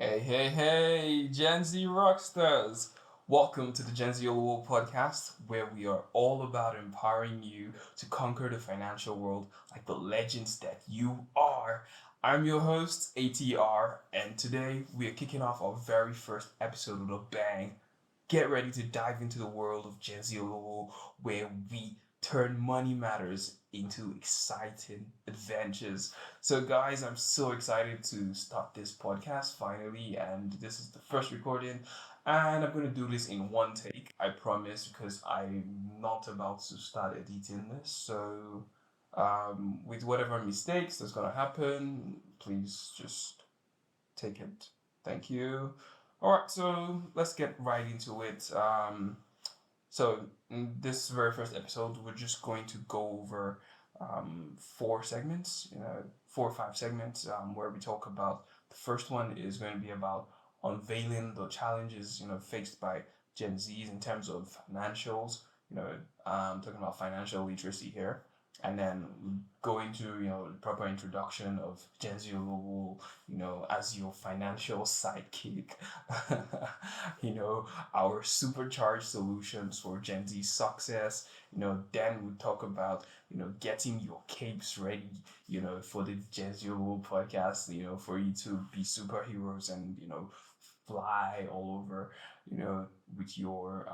Hey, hey, hey, Gen Z Rockstars! Welcome to the Gen Z Olowo podcast, where we are all about empowering you to conquer the financial world like the legends that you are. I'm your host, ATR, and today we are kicking off our very first episode with a bang. Get ready to dive into the world of Gen Z Olowo, where we turn money matters into exciting adventures. So, guys, I'm so excited to start this podcast finally, and this is the first recording. And I'm going to do this in one take, I promise, because I'm not about to start editing this. So, with whatever mistakes that's going to happen, please just take it. Thank you. All right, so let's get right into it. So in this very first episode, we're just going to go over four segments, 4 or 5 segments, where we talk about the first one is going to be about unveiling the challenges faced by Gen Zs in terms of financials. Talking about financial literacy here, and then go into the proper introduction of Gen Z Olowo, as your financial sidekick. Our supercharged solutions for Gen Z success. Then we talk about getting your capes ready. For the Gen Z Olowo podcast. For you to be superheroes and fly all over. With your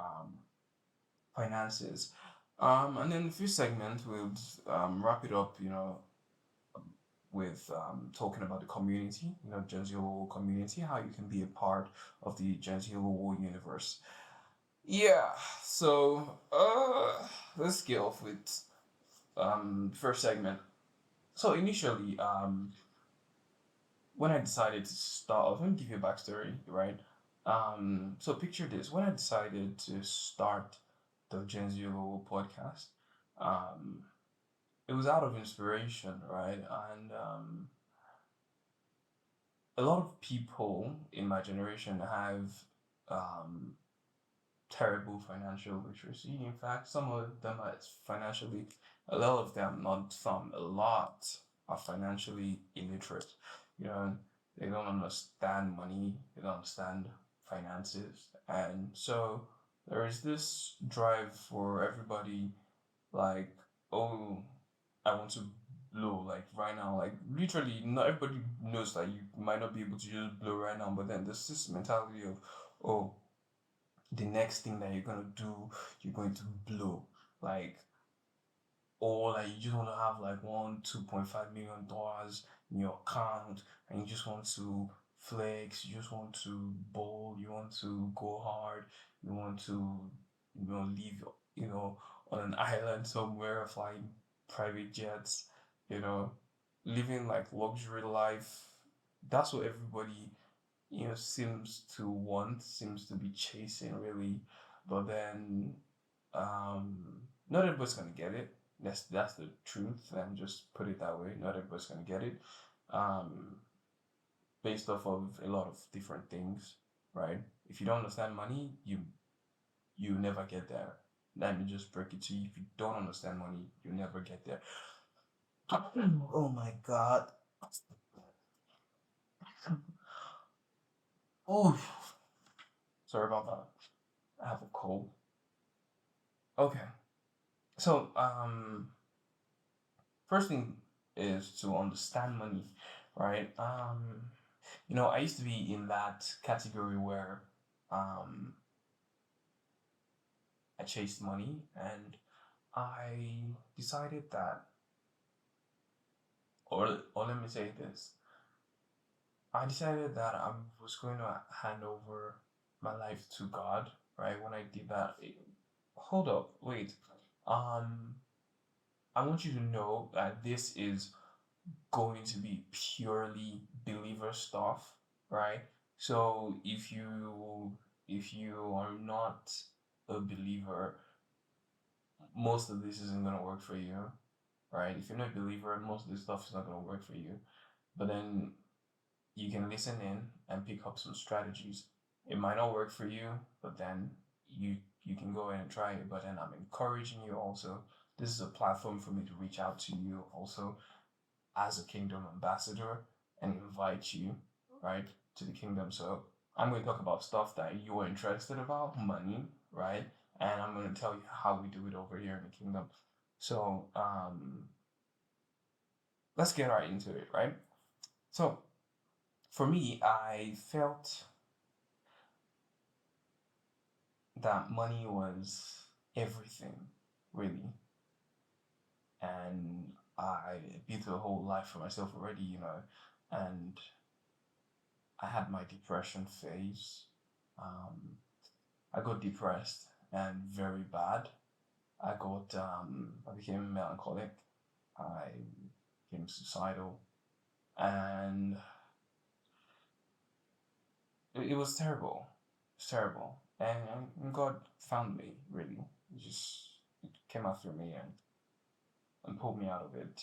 finances. And then the fifth segment, we'll wrap it up, with talking about the community, Gen Z Olowo community, how you can be a part of the Gen Z Olowo universe. Yeah, so let's get off with first segment. So initially, when I decided to start off, let me give you a backstory, right? So picture this: when I decided to start the Gen Z Olowo podcast, um, it was out of inspiration, right? And a lot of people in my generation have um, terrible financial literacy. In fact, some of them are financially, a lot of them, not some, a lot are financially illiterate. You know, they don't understand money, they don't understand finances. And so there is this drive for everybody, like, oh, I want to blow, like right now, like literally not everybody knows that you might not be able to just blow right now, but then there's this mentality of, oh, the next thing that you're gonna do, you're going to blow. Like, or like you just want to have like $2.5 million in your account and you just want to flex, you just want to bowl, you want to go hard, you want to live on an island somewhere, flying private jets, you know living like luxury life. That's what everybody seems to want, seems to be chasing really. But then um not everybody's gonna get it. That's the truth, and just put it that way. Not everybody's gonna get it. Um Based off of a lot of different things, right? If you don't understand money, you never get there. Let me just break it to you. If you don't understand money, you never get there. Oh my god. Oh, sorry about that. I have a cold. Okay. So, first thing is to understand money, right? I used to be in that category where um, I chased money, and I decided that, or let me say this, I decided that I was going to hand over my life to God, right? When I did that, hold up, wait. Um, I want you to know that this is going to be purely believer stuff, right? So if you are not a believer, most of this isn't gonna work for you, right? If you're not a believer, most of this stuff is not gonna work for you. But then you can listen in and pick up some strategies. It might not work for you, but then you can go ahead and try it. But then I'm encouraging you also. This is a platform for me to reach out to you also as a kingdom ambassador and invite you, right, to the kingdom. So I'm going to talk about stuff that you're interested about, money, right? And I'm going to tell you how we do it over here in the kingdom. So let's get right into it, right? So for me, I felt that money was everything, really. And I built a whole life for myself already, and I had my depression phase. Um, I got depressed and very bad. I became melancholic. I became suicidal, and it was terrible. It's terrible, and God found me really. It came after me and pulled me out of it,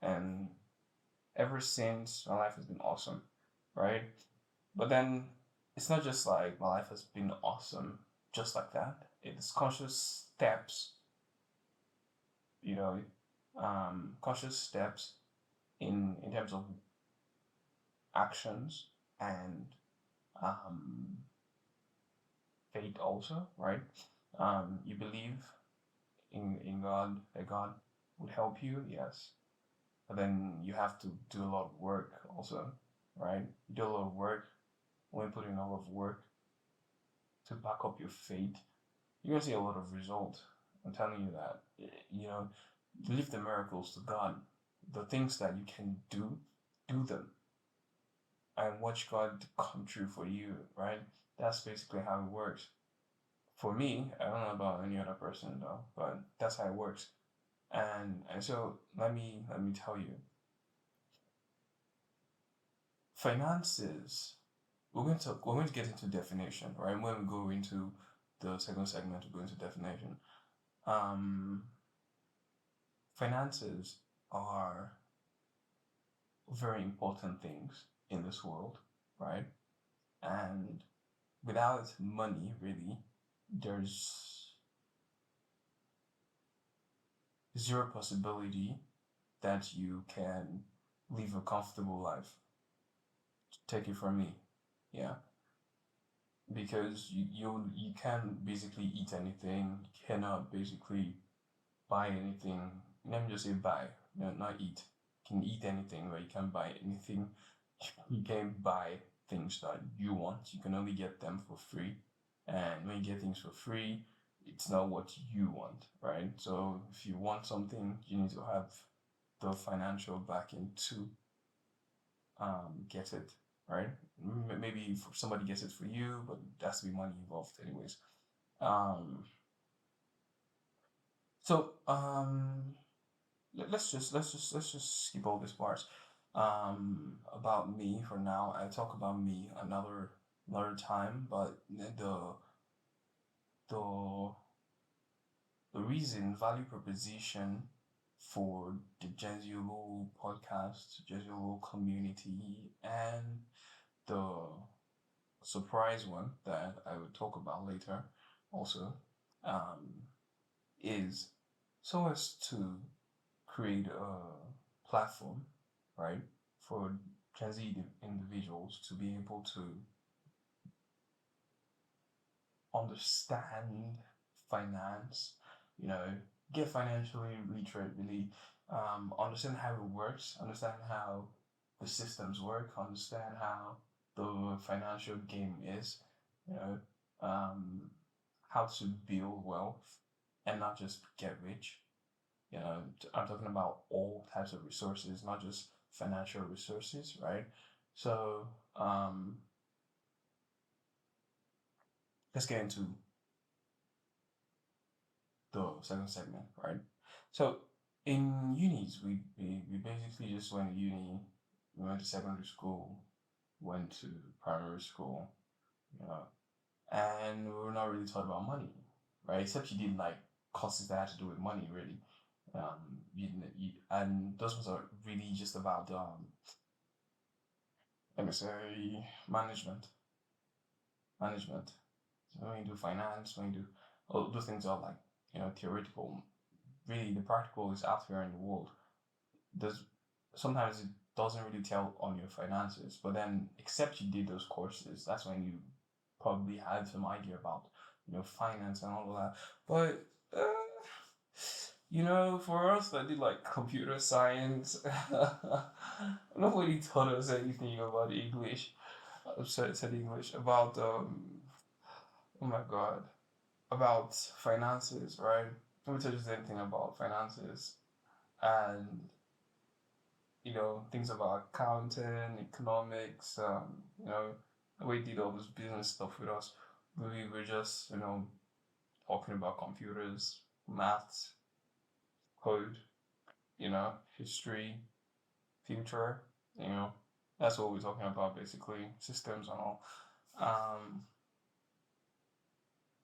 and ever since my life has been awesome, right? But then it's not just like my life has been awesome just like that. It's conscious steps, you know, conscious steps in terms of actions and um, faith also, right? You believe in God, that God would help you, yes. But then you have to do a lot of work also, right? You do a lot of work. When you put in a lot of work to back up your faith, you're gonna see a lot of result. I'm telling you that. Leave the miracles to God. The things that you can do them, and watch God come true for you, right? That's basically how it works. For me, I don't know about any other person though, but that's how it works. And so let me tell you, finances. We're going to get into definition, right? When we go into the second segment, we go into definition. Um, Finances are very important things in this world, right? And without money, really, there's zero possibility that you can live a comfortable life. Take it from me, yeah. Because you can't basically eat anything, you cannot basically buy anything. Let me just say buy, not eat. You can eat anything, but you can't buy anything. You can't buy things that you want. You can only get them for free. And when you get things for free, it's not what you want, right? So if you want something, you need to have the financial backing to get it, right? Maybe somebody gets it for you, but there has to be money involved, anyways. Um, so let's just skip all these parts. About me for now. I talk about me another time, but the the reason value proposition for the Gen Z Olowo podcast, Gen Z Olowo community, and the surprise one that I will talk about later also, um, is so as to create a platform, right, for Gen Z individuals to be able to understand finance, you know, get financially literate, really, understand how it works, understand how the systems work, understand how the financial game is, you know, how to build wealth and not just get rich. I'm talking about all types of resources, not just financial resources, right? So, let's get into the second segment, right? So, in unis, we basically just went to uni, we went to secondary school, went to primary school, you know, and we were not really taught about money, right? Except you did like courses that had to do with money, really. And those ones are really just about let me say management. So when you do finance, when you do all those things are like theoretical. Really, the practical is out here in the world. There's sometimes doesn't really tell on your finances. But then, except you did those courses, that's when you probably had some idea about, finance and all of that. But for us that did like computer science, nobody taught us anything about English. Said English about oh my god, about finances, right? Nobody taught us anything about finances, and things about accounting, economics. We did all this business stuff with us. We were just talking about computers, maths, code, history, future, you know, that's what we're talking about basically, systems and all. Um,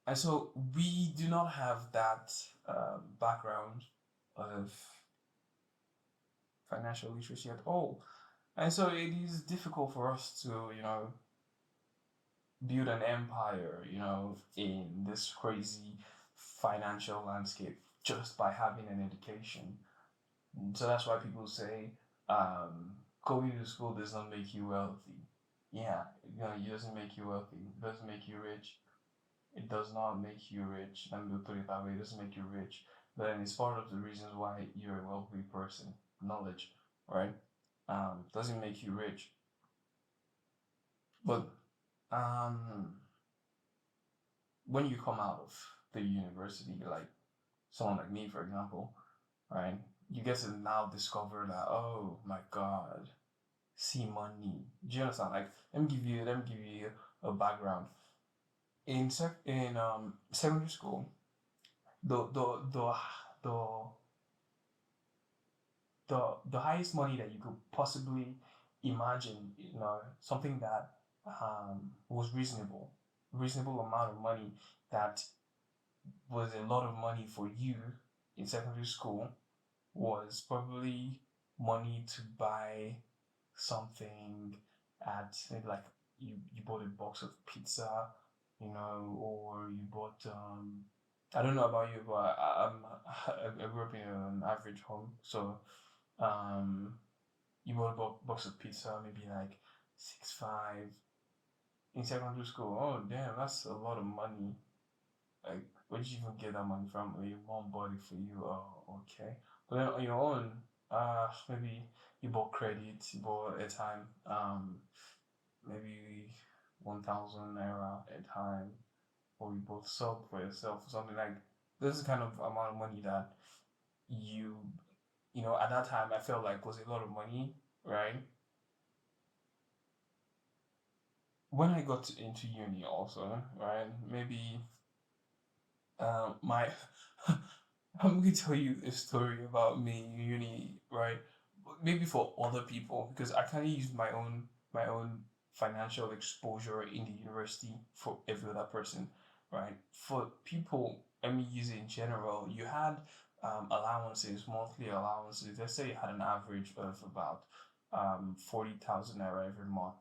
and so we do not have that background of financial literacy at all. And so it is difficult for us to, build an empire, in this crazy financial landscape just by having an education. So that's why people say going to school does not make you wealthy. Yeah, it doesn't make you wealthy. It doesn't make you rich. It does not make you rich. Let me put it that way. It doesn't make you rich. But then it's part of the reasons why you're a wealthy person. Knowledge, right? Doesn't make you rich. But um, when you come out of the university, like someone like me, for example, right? You get to now discover that, oh my God, see money. Do you understand? Like, let me give you a background. In secondary school, the the the the the highest money that you could possibly imagine, something that was reasonable amount of money that was a lot of money for you in secondary school was probably money to buy something at maybe like you bought a box of pizza, or you bought I don't know about you, but I grew up in an average home, so um you bought a box of pizza, maybe like 6.5 in secondary school. Oh damn, that's a lot of money. Like, where'd you even get that money from? Or your mom bought it for you? Oh, okay. But then on your own, maybe you bought credit, you bought airtime, maybe 1,000 naira airtime, or you bought sub for yourself or something like. This is the kind of amount of money that you, at that time I felt like was a lot of money, right? When I got into uni also, right? Maybe my I'm going to tell you a story about me in uni, right? Maybe for other people because I kind of use my own financial exposure in the university for every other person, right? For people, let me use it in general. You had allowances, monthly allowances. Let's say you had an average of about 40,000 naira every month,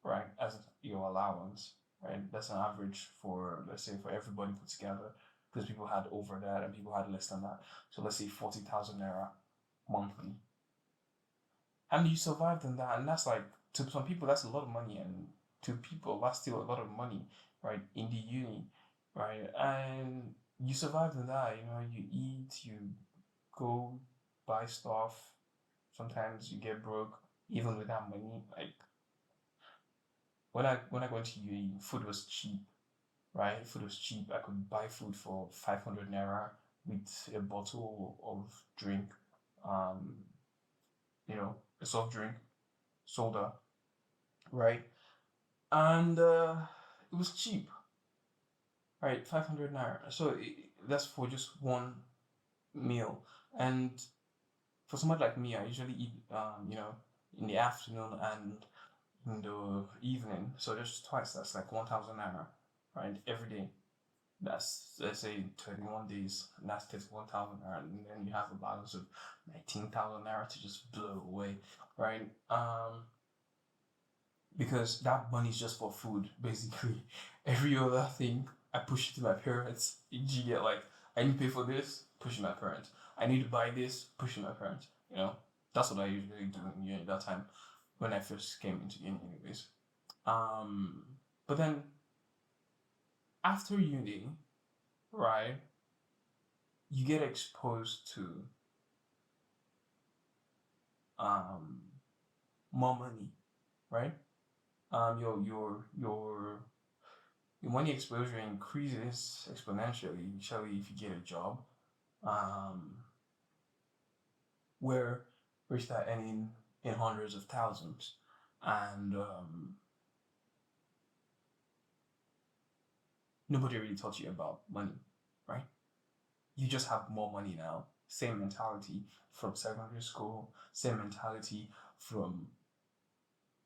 right? As your allowance, right? That's an average for, let's say, for everybody put together because people had over that and people had less than that. So let's say 40,000 naira monthly. And you survived on that. And that's like, to some people, that's a lot of money. And to people, that's still a lot of money, right? In the uni, right? And you survived on that. You eat, you go buy stuff. Sometimes you get broke, even with that money. Like, when I went to uni, food was cheap, right? Food was cheap. I could buy food for 500 naira with a bottle of drink, um, a soft drink, soda, right? And it was cheap, right? 500 naira. So that's for just one meal. And for someone like me, I usually eat, in the afternoon and in the evening. So just twice. That's like 1,000 naira, right? Every day. That's, let's say, 21 days, and that's 31,000 naira, and then you have a balance of 19,000 naira to just blow away, right? Because that money is just for food, basically. Every other thing, I push it to my parents. You get like, I need to pay for this, pushing my parents. I need to buy this, pushing my parents, That's what I usually do in uni that time when I first came into uni, anyways. But then after uni, right, you get exposed to um more money, right? Your money exposure increases exponentially, especially if you get a job. Um, where we start earning in hundreds of thousands, and nobody really taught you about money, right? You just have more money now. Same mentality from secondary school, same mentality from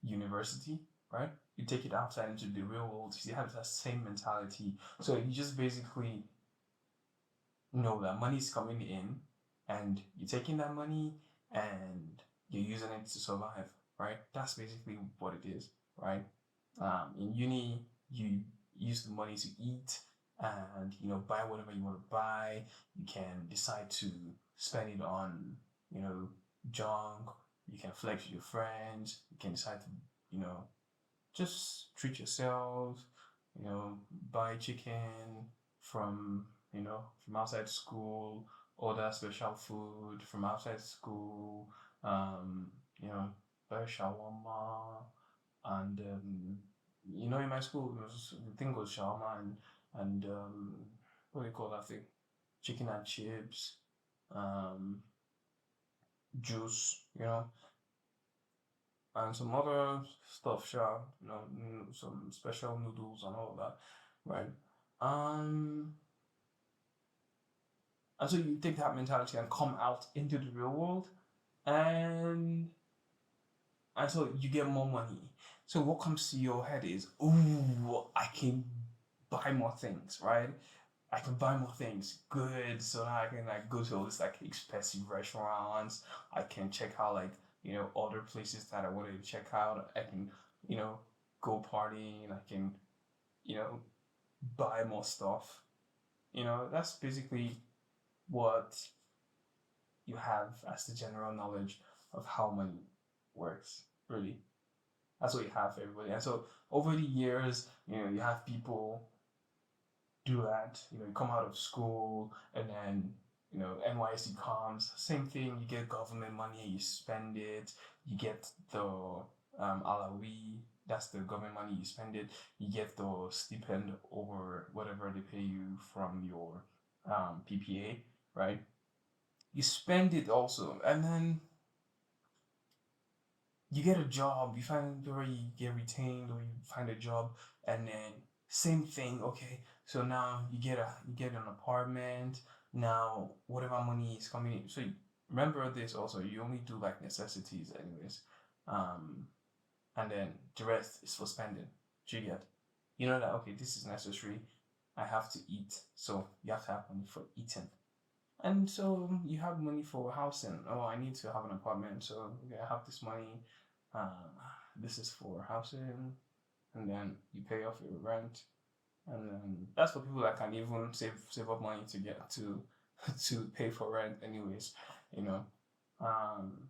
university, right? You take it outside into the real world, you have that same mentality. So you just basically know that money is coming in and you're taking that money and you're using it to survive, right? That's basically what it is, right? In uni, you use the money to eat and buy whatever you want to buy. You can decide to spend it on you know junk. You can flex with your friends. You can decide to you know just treat yourselves, buy chicken from, from outside school, order special food from outside school, um, you know, buy shawarma, and, in my school, the thing was shawarma and what do you call that thing? Chicken and chips, um, juice, and some other stuff, sure, some special noodles and all of that, right? Um, and so you take that mentality and come out into the real world, and and so you get more money. So what comes to your head is, ooh, I can buy more things, right? I can buy more things. Good. So now I can like go to all these like expensive restaurants. I can check out like, other places that I wanted to check out. I can, you know, go partying. I can, you know, buy more stuff. That's basically what you have as the general knowledge of how money works, really. That's what you have for everybody. And so over the years, you have people do that. You come out of school and then, NYC comes, same thing, you get government money, you spend it, you get the alawi, that's the government money, you spend it, you get the stipend or whatever they pay you from your PPA, right? You spend it also, and then you get a job, you find or you get retained or you find a job, and then same thing. Okay, so now you get an apartment. Now whatever money is coming in. So remember this also. You only do like necessities, anyways, um, and then the rest is for spending. Do you get? You know that okay, this is necessary. I have to eat, so you have to have money for eating. And so you have money for housing. Oh, I need to have an apartment, so okay, I have this money. Uh, this is for housing, and then you pay off your rent, and then that's for people that can even save up money to get to to pay for rent, anyways. You know, um,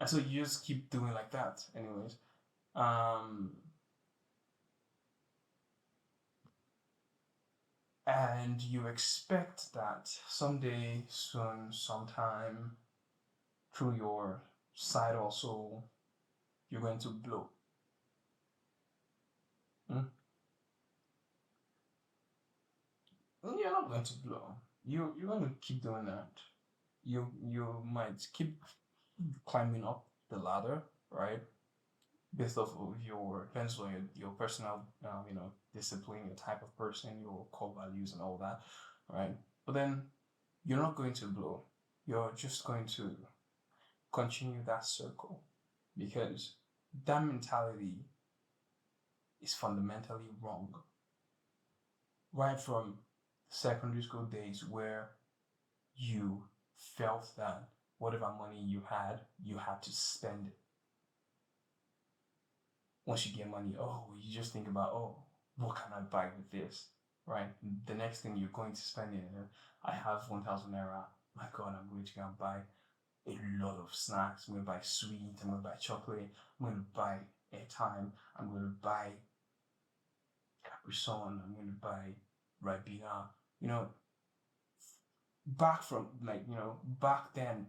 and so you just keep doing like that, anyways. Um, and you expect that someday, soon, sometime, through your side also, you're going to blow. Mm? You're not going to blow. You're going to keep doing that. You might keep climbing up the ladder, right? Based off of your depends on your personal discipline, your type of person, your core values and all that, right? But then you're not going to blow. You're just going to continue that circle because that mentality is fundamentally wrong. Right from secondary school days where you felt that whatever money you had to spend it. Once you get money, oh, you just think about, oh, what can I buy with this? Right? The next thing you're going to spend it, I have 1,000 naira. My God, I'm going to go and buy a lot of snacks. I'm going to buy sweet, I'm going to buy chocolate, I'm going to buy airtime, I'm going to buy Capri Sun, I'm going to buy Ribena. You know, back from like, back then,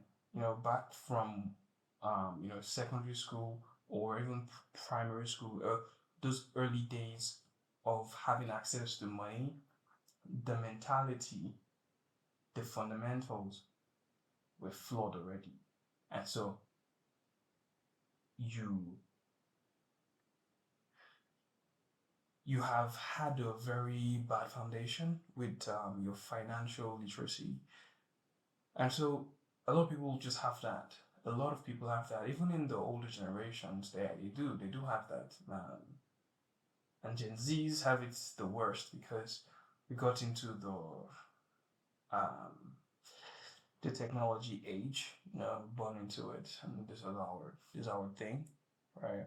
back from secondary school or even primary school, those early days of having access to money, the mentality, the fundamentals were flawed already. And so you you have had a very bad foundation with your financial literacy. And so a lot of people just have that. A lot of people have that. Even in the older generations, they do have that. And Gen Zs have it the worst because we got into um, the technology age, born into it, and this is our thing, right?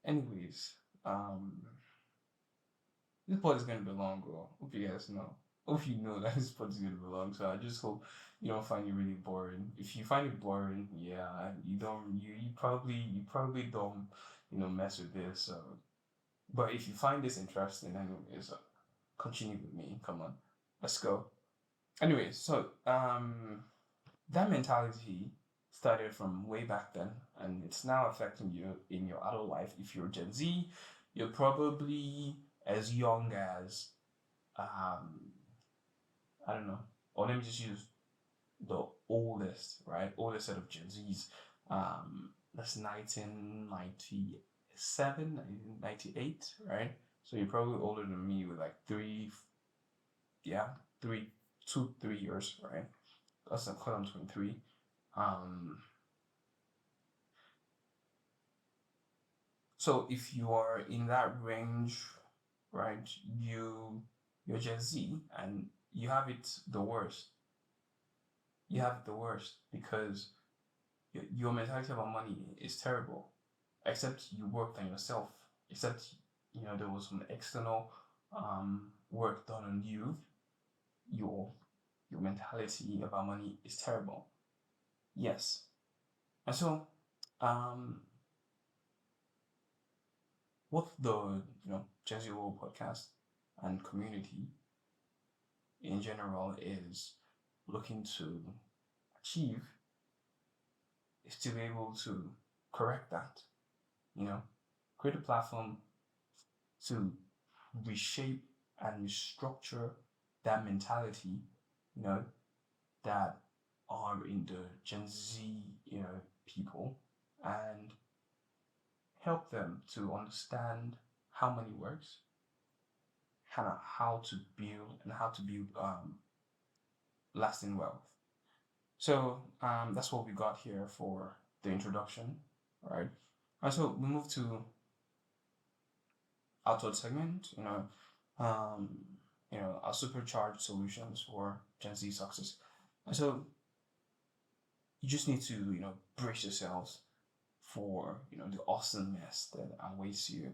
Anyways, this pod is gonna be long, bro. Hope you guys know. Hope you know that this pod is gonna be long. So I just hope you don't find it really boring. If you find it boring, yeah, you probably don't mess with this. So, but if you find this interesting, anyways, continue with me. Come on, let's go. Anyways, so that mentality started from way back then, and it's now affecting you in your adult life. If you're Gen Z, you're probably as young as I don't know, or let me just use the oldest, right? Oldest set of Gen Zs. That's 1997, 1998, right? So you're probably older than me with like yeah, 3 years, right? That's because I'm 23. Um, so if you are in that range, right, you're Gen Z and you have it the worst. You have it the worst because your mentality about money is terrible. Except you worked on yourself. Except there was some external work done on you. Your mentality about money is terrible. Yes. And so what the Gen Z Olowo podcast and community in general is looking to achieve is to be able to correct that, create a platform to reshape and restructure that mentality, that are in the Gen Z, people, and help them to understand how money works, how to build lasting wealth. So that's what we got here for the introduction, right? And so we move to our third segment, our supercharged solutions for Gen Z success. And so you just need to, brace yourselves for, the awesomeness that awaits you.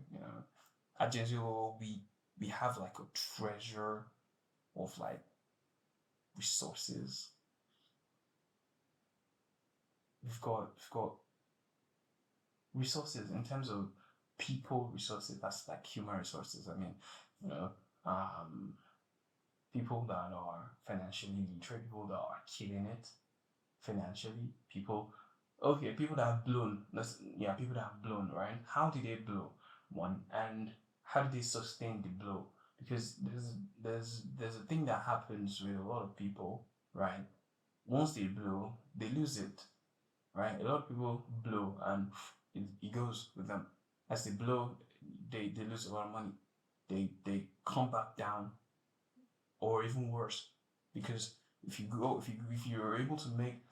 At Gen Z, we have like a treasure of like resources. We've got resources in terms of people resources. That's like human resources. I mean, people that are financially literate, people that are killing it financially, people that have blown. People that have blown, right? How did they blow? One, and how did they sustain the blow? Because there's a thing that happens with a lot of people, right? Once they blow, they lose it, right? A lot of people blow and it goes with them. As they blow, they lose a lot of money. They come back down, or even worse, because if you're able to make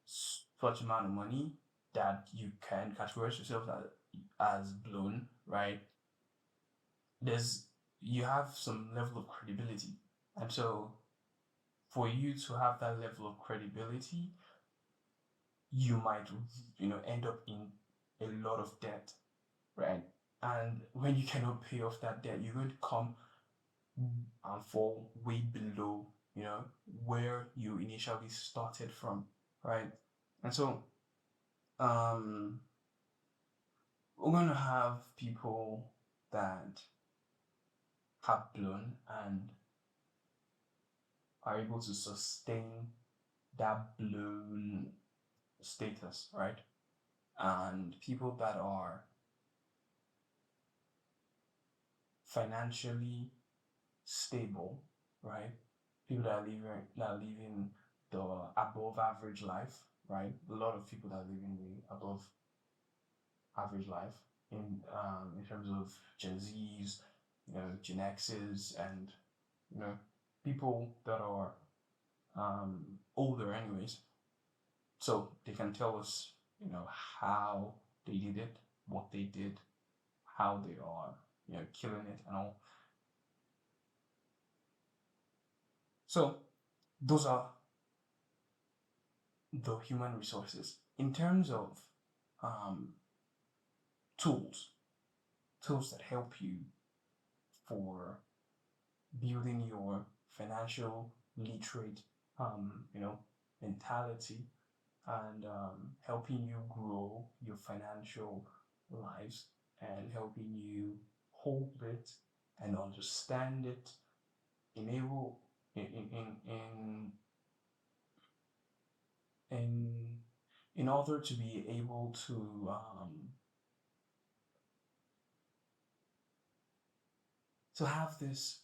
such amount of money that you can categorize yourself as blown, right? You have some level of credibility, and so for you to have that level of credibility, you might end up in a lot of debt, right? And when you cannot pay off that debt, you're going to come and fall way below where you initially started from. right? And so um, we're going to have people that have blown and are able to sustain that blown status, right? And people that are financially stable, right? People that are living the above average life, right? A lot of people that are living the above average life in terms of Gen Zs, Gen X's, and you know people that are older, anyways. So they can tell us, how they did it, what they did, how they are, killing it and all. So those are the human resources. In terms of um, tools, tools that help you for building your financial literate, mentality and helping you grow your financial lives and helping you hold it and understand it, enable in in order to be able to have this,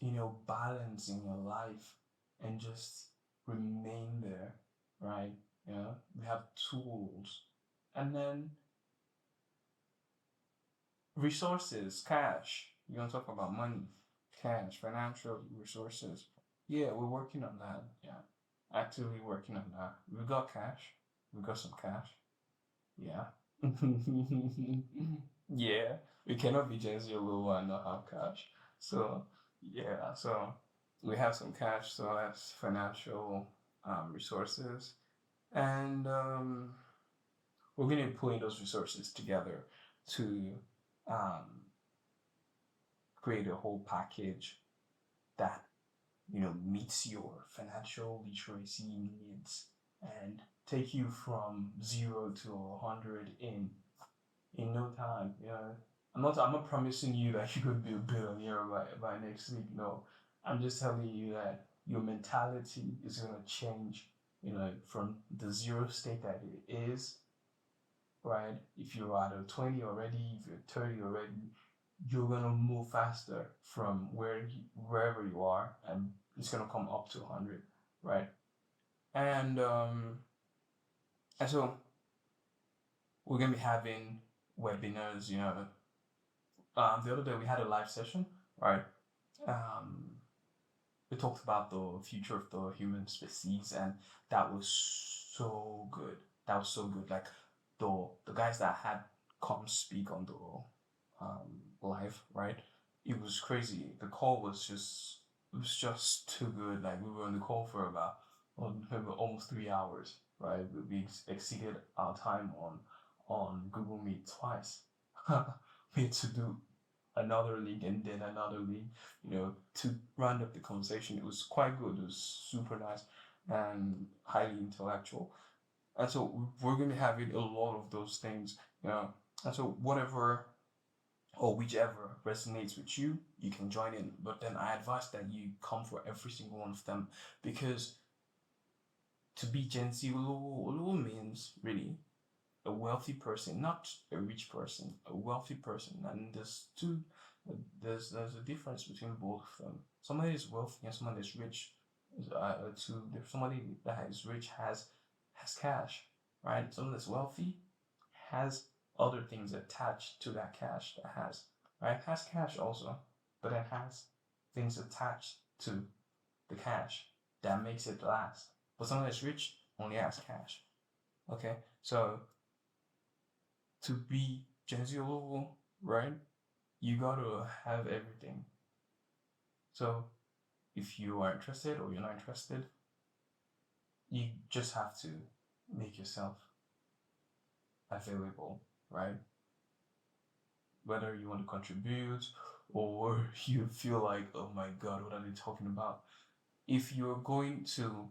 balance in your life and just remain there, right? We have tools. And then resources, cash. You want to talk about money, cash, financial resources. Yeah, we're working on that. Yeah, actively working on that. We got cash. We got some cash. Yeah. Yeah, we cannot be Gen Z Olowo and not have cash. So, yeah, so we have some cash, so that's financial resources. And we're going to be pulling those resources together to um, create a whole package that meets your financial literacy needs and take you from 0 to 100 in no time. I'm not promising you that you could be a billionaire by next week. No, I'm just telling you that your mentality is gonna change. From the zero state that it is, right? If you're at a 20 already, if you're 30 already, you're gonna move faster from wherever you are, and it's gonna come up to 100, right? And so we're gonna be having webinars. The other day we had a live session, right? Um, we talked about the future of the human species, and that was so good. That was so good. Like the guys that had come speak on the live, right? It was crazy. The call was just too good. Like we were on the call for about almost 3 hours, right? We exceeded our time on Google Meet twice. We had to do another league and then another league, to round up the conversation. It was quite good. It was super nice and highly intellectual. And so we're going to be having a lot of those things. And so whatever or whichever resonates with you, you can join in. But then I advise that you come for every single one of them, because to be Gen Z Olowo means really a wealthy person, not a rich person, a wealthy person. And there's a difference between both of them. Somebody is wealthy and somebody is rich. Somebody that is rich has cash, right? Someone that's wealthy has other things attached to that cash that has, right? Has cash also, but it has things attached to the cash that makes it last. But someone that's rich only has cash. Okay, so to be Gen Z Olowo, right? You gotta have everything. So if you are interested or you're not interested, you just have to make yourself available, right? Whether you want to contribute or you feel like, oh my God, what are they talking about? If you're going to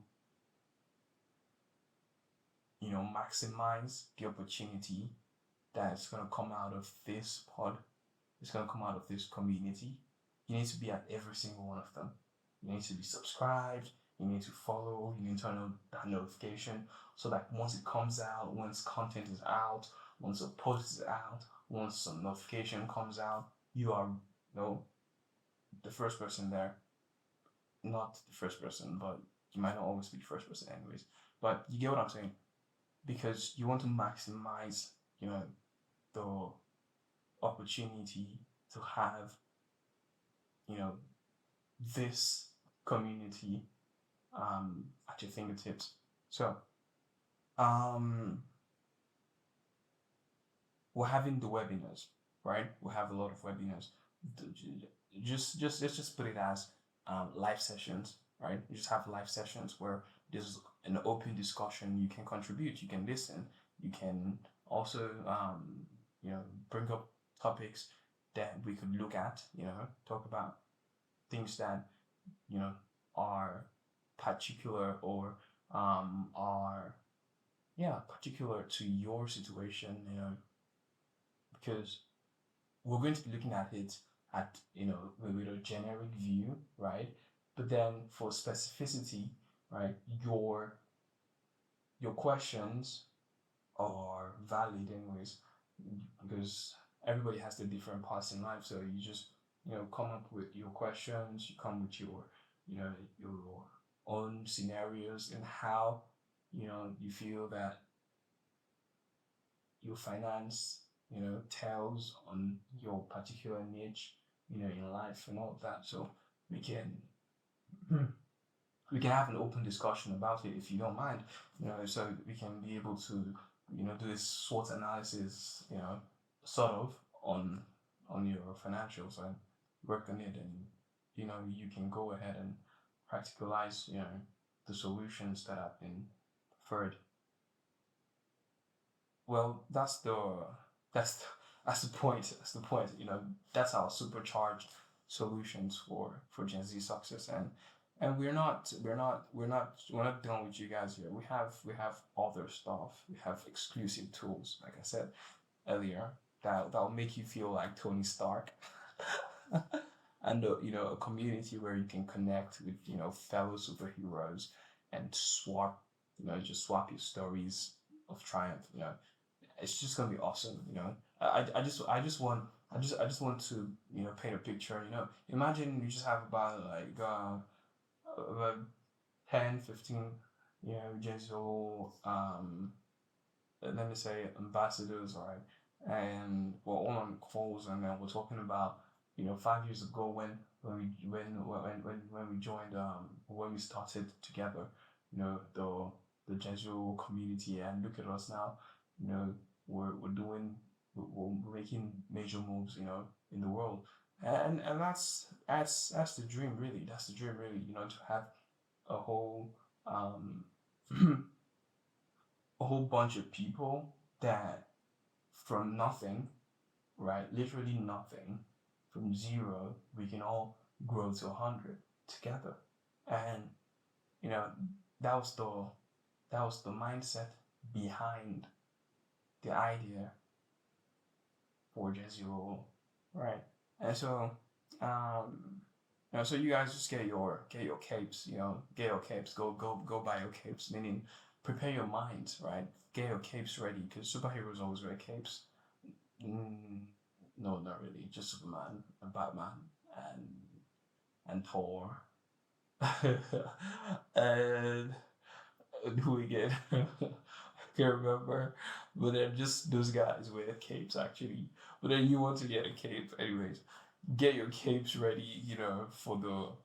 maximize the opportunity that's gonna come out of this pod, it's gonna come out of this community. You need to be at every single one of them. You need to be subscribed, you need to follow, you need to turn on that notification so that once it comes out, once content is out, once a post is out, once some notification comes out, you are the first person there. Not the first person, but you might not always be the first person anyways. But you get what I'm saying? Because you want to maximize, the opportunity to have, you know, this community at your fingertips. So um we're having the webinars, right? We have a lot of webinars. Just let's just put it as live sessions, right? You just have live sessions where there's an open discussion. You can contribute, you can listen, you can also bring up topics that we could look at, talk about things that are particular or are particular to your situation, because we're going to be looking at it at with a generic view, right? But then for specificity, right, your questions are valid anyways, because everybody has their different paths in life. So you just come up with your questions, you come with your your own scenarios and how you feel that your finance tells on your particular niche in life and all of that. So we can we can have an open discussion about it if you don't mind, so we can be able to do this SWOT analysis, sort of on your financials and work on it, and you can go ahead and practicalize the solutions that have been preferred. Well, that's that's the point. That's the point. That's our supercharged solutions for Gen Z success, and we're not done with you guys here. We have other stuff. We have exclusive tools, like I said earlier, that'll make you feel like Tony Stark. And a community where you can connect with fellow superheroes and just swap your stories of triumph. It's just gonna be awesome. I just want to paint a picture. Imagine you just have about about 10, 15 Gen Z Olowo, let me say ambassadors, right? And we're all on calls, and then we're talking about 5 years ago when we joined, when we started together, the Gen Z Olowo community, and look at us now. We're making major moves in the world, and that's the dream, really. That's the dream, really, to have a whole a whole bunch of people that from nothing, right, literally nothing, from zero, we can all grow to 100 together. And you know that was the mindset behind the idea for Gen Z Olowo, right? And so so you guys just get your capes, get your capes, go buy your capes, meaning prepare your minds, right? Get your capes ready, because superheroes always wear capes. No, not really, just Superman and Batman and Thor. And who again? Can't remember. But then just those guys wear capes actually. But then you want to get a cape anyways. Get your capes ready, for the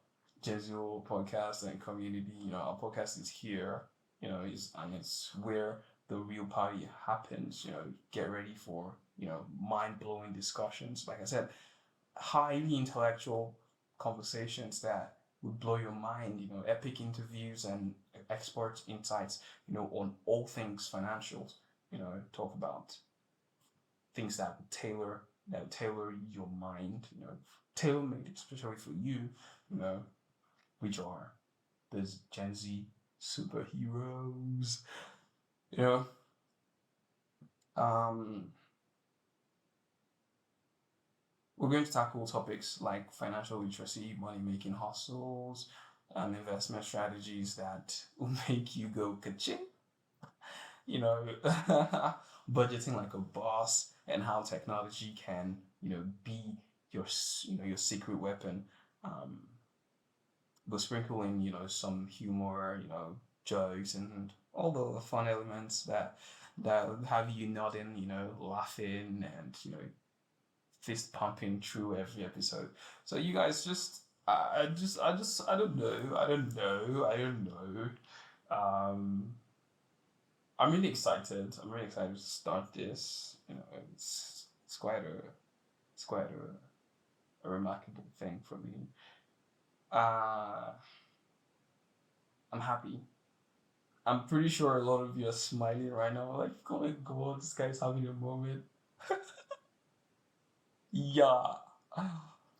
Gen Z Olowo podcast and community. Our podcast is here, it's where the real party happens. Get ready for, mind blowing discussions. Like I said, highly intellectual conversations that would blow your mind, epic interviews and expert insights, on all things financials, talk about things that would tailor your mind, tailor made especially for you, which are those Gen Z superheroes. You know, um, we're going to tackle topics like financial literacy, money making hustles, and investment strategies that will make you go ka-ching. You know, budgeting like a boss, and how technology can, be your secret weapon. Um, but sprinkle in, some humor, jokes and all the fun elements that have you nodding, laughing and fist pumping through every episode. So you guys just I don't know. I don't know. Um I'm really excited. I'm really excited to start this. It's quite a remarkable thing for me. Uh I'm happy. I'm pretty sure a lot of you are smiling right now, like, oh my god, this guy's having a moment. Yeah.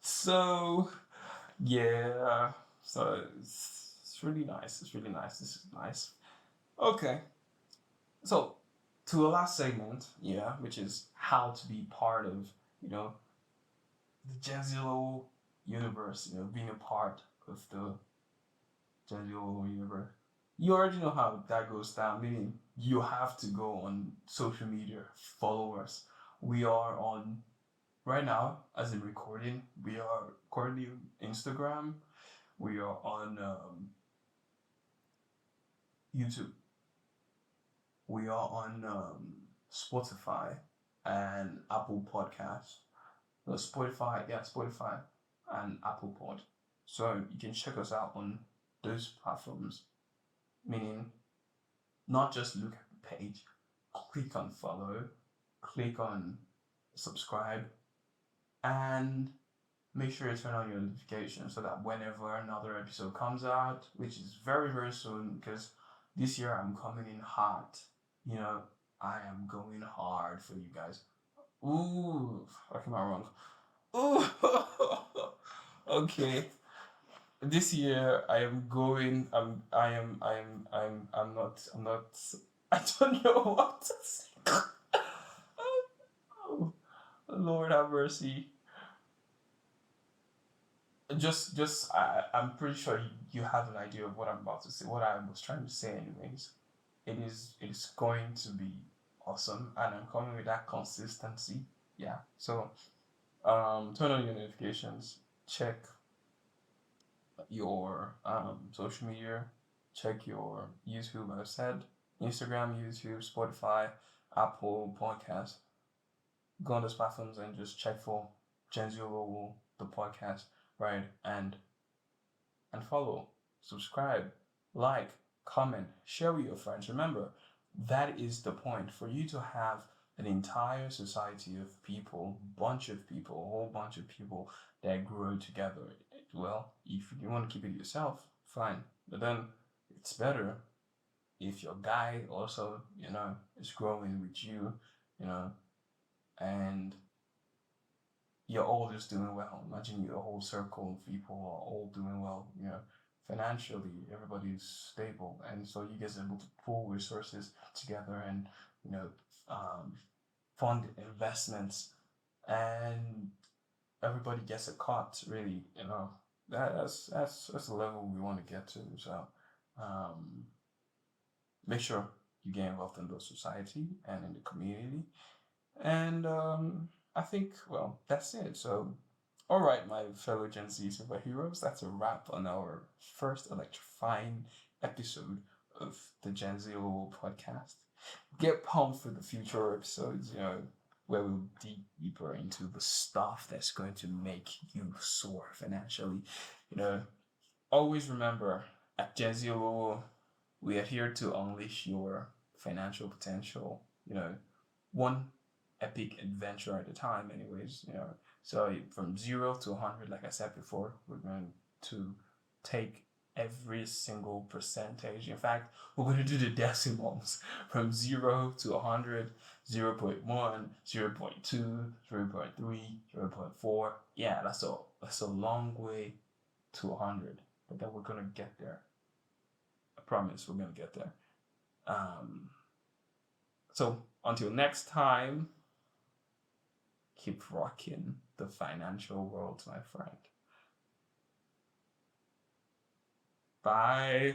So yeah. So it's really nice. It's really nice. This is nice. Okay. So to the last segment, yeah, which is how to be part of, you know, the Gen Z Olowo universe, being a part of the Gen Z Olowo universe. You already know how that goes down, meaning you have to go on social media, follow us. We are on right now, as in recording, we are currently on Instagram, we are on YouTube, we are on Spotify and Apple Podcasts. No, Spotify, yeah, Spotify and Apple Pod. So you can check us out on those platforms, meaning not just look at the page, click on follow, click on subscribe, and make sure you turn on your notifications so that whenever another episode comes out, which is very, very soon, because this year I'm coming in hot. I am going hard for you guys. Ooh, what am I wrong? Ooh, okay. This year I am going. I'm not. I don't know what to say. Oh, Lord have mercy. I'm pretty sure you have an idea of what I'm about to say, what I was trying to say anyways. It is going to be awesome, and I'm coming with that consistency. Yeah. So turn on your notifications, check your social media, check your YouTube, I said, Instagram, YouTube, Spotify, Apple Podcast. Go on those platforms and just check for Gen Z Olowo, the podcast, right? And follow, subscribe, like, comment, share with your friends. Remember, that is the point for you to have an entire society of people, bunch of people, a whole bunch of people that grow together. Well, if you want to keep it yourself, fine. But then it's better if your guy also, is growing with you, you know, and you're all just doing well. Imagine your whole circle of people are all doing well, financially, everybody's stable. And so you guys are able to pool resources together and, you know, um, fund investments, and everybody gets a cut, really, that's the level we want to get to. So, um, make sure you get involved in the society and in the community. And I think, well, that's it. So, all right, my fellow Gen Z superheroes, that's a wrap on our first electrifying episode of the Gen Z Olowo podcast. Get pumped for the future episodes, where we'll dig deeper into the stuff that's going to make you soar financially. Always remember, at Gen Z Olowo, we are here to unleash your financial potential, one epic adventure at a time, anyways. So from 0 to 100, like I said before, we're going to take every single percentage. In fact, we're going to do the decimals from 0 to 100, 0. 0.1, 0. 0.2, 0.3, 0.4. Yeah, that's a long way to 100, but then we're gonna get there. I promise we're gonna get there. Um, So until next time, keep rocking the financial world, my friend. Bye.